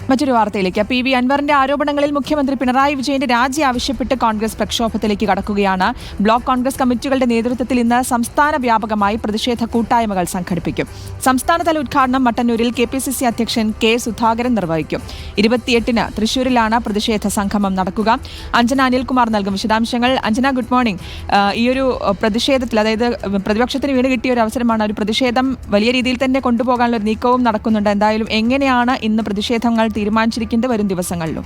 മറ്റൊരു വാർത്തയിലേക്ക്. PV അൻവറിന്റെ ആരോപണങ്ങളിൽ മുഖ്യമന്ത്രി പിണറായി വിജയന്റെ രാജി ആവശ്യപ്പെട്ട് കോൺഗ്രസ് പ്രക്ഷോഭത്തിലേക്ക് കടക്കുകയാണ്. ബ്ലോക്ക് കോൺഗ്രസ് കമ്മിറ്റികളുടെ നേതൃത്വത്തിൽ ഇന്ന് സംസ്ഥാന വ്യാപകമായി പ്രതിഷേധ കൂട്ടായ്മകൾ സംഘടിപ്പിക്കും. സംസ്ഥാനതല ഉദ്ഘാടനം മട്ടന്നൂരിൽ KPCC അധ്യക്ഷൻ K സുധാകരൻ നിർവഹിക്കും. 28-ന് തൃശൂരിലാണ് പ്രതിഷേധ സംഗമം നടക്കുക. അഞ്ജന അനിൽകുമാർ നൽകും വിശദാംശങ്ങൾ. Anjana, good morning. ഈ ഒരു പ്രതിഷേധത്തിൽ, അതായത് പ്രതിപക്ഷത്തിന് വീണ് കിട്ടിയ ഒരു അവസരമാണ്, ഒരു പ്രതിഷേധം വലിയ രീതിയിൽ തന്നെ കൊണ്ടുപോകാനുള്ള ഒരു നീക്കവും നടക്കുന്നുണ്ട്. എന്തായാലും എങ്ങനെയാണ് ഇന്ന് പ്രതിഷേധങ്ങൾ തീരുമാനിച്ചിരിക്കുന്നത് വരും ദിവസങ്ങളിലും?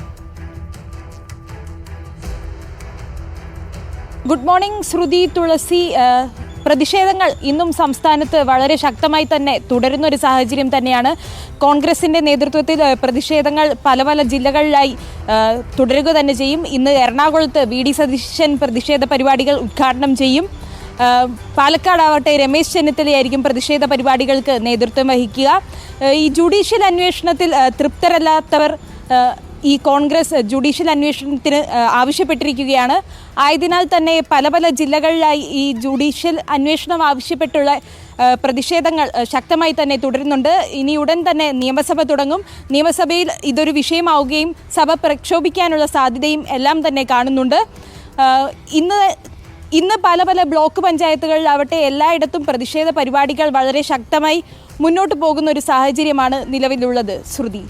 ഗുഡ് മോർണിംഗ് ശ്രുതി, തുളസി. പ്രതിഷേധങ്ങൾ ഇന്നും സംസ്ഥാനത്ത് വളരെ ശക്തമായി തന്നെ തുടരുന്ന ഒരു സാഹചര്യം തന്നെയാണ്. കോൺഗ്രസിന്റെ നേതൃത്വത്തിൽ പ്രതിഷേധങ്ങൾ പല പല ജില്ലകളിലായി തുടരുക തന്നെ ചെയ്യും. ഇന്ന് എറണാകുളത്ത് VD സതീശൻ പ്രതിഷേധ പരിപാടികൾ ഉദ്ഘാടനം ചെയ്യും. പാലക്കാടാവട്ടെ രമേശ് ചെന്നിത്തലയായിരിക്കും പ്രതിഷേധ പരിപാടികൾക്ക് നേതൃത്വം വഹിക്കുക. ഈ ജുഡീഷ്യൽ അന്വേഷണത്തിൽ തൃപ്തരല്ലാത്തവർ ഈ കോൺഗ്രസ് ജുഡീഷ്യൽ അന്വേഷണത്തിന് ആവശ്യപ്പെട്ടിരിക്കുകയാണ്. ആയതിനാൽ തന്നെ പല പല ജില്ലകളിലായി ഈ ജുഡീഷ്യൽ അന്വേഷണം ആവശ്യപ്പെട്ടുള്ള പ്രതിഷേധങ്ങൾ ശക്തമായി തന്നെ തുടരുന്നുണ്ട്. ഇനി ഉടൻ തന്നെ നിയമസഭ തുടങ്ങും. നിയമസഭയിൽ ഇതൊരു വിഷയമാവുകയും സഭ പ്രക്ഷോഭിക്കാനുള്ള സാധ്യതയും എല്ലാം തന്നെ കാണുന്നുണ്ട്. ഇന്ന് പല പല ബ്ലോക്ക് പഞ്ചായത്തുകളിലാവട്ടെ എല്ലായിടത്തും പ്രതിഷേധ പരിപാടികൾ വളരെ ശക്തമായി മുന്നോട്ട് പോകുന്ന ഒരു സാഹചര്യമാണ് നിലവിലുള്ളത്. ശ്രുതി.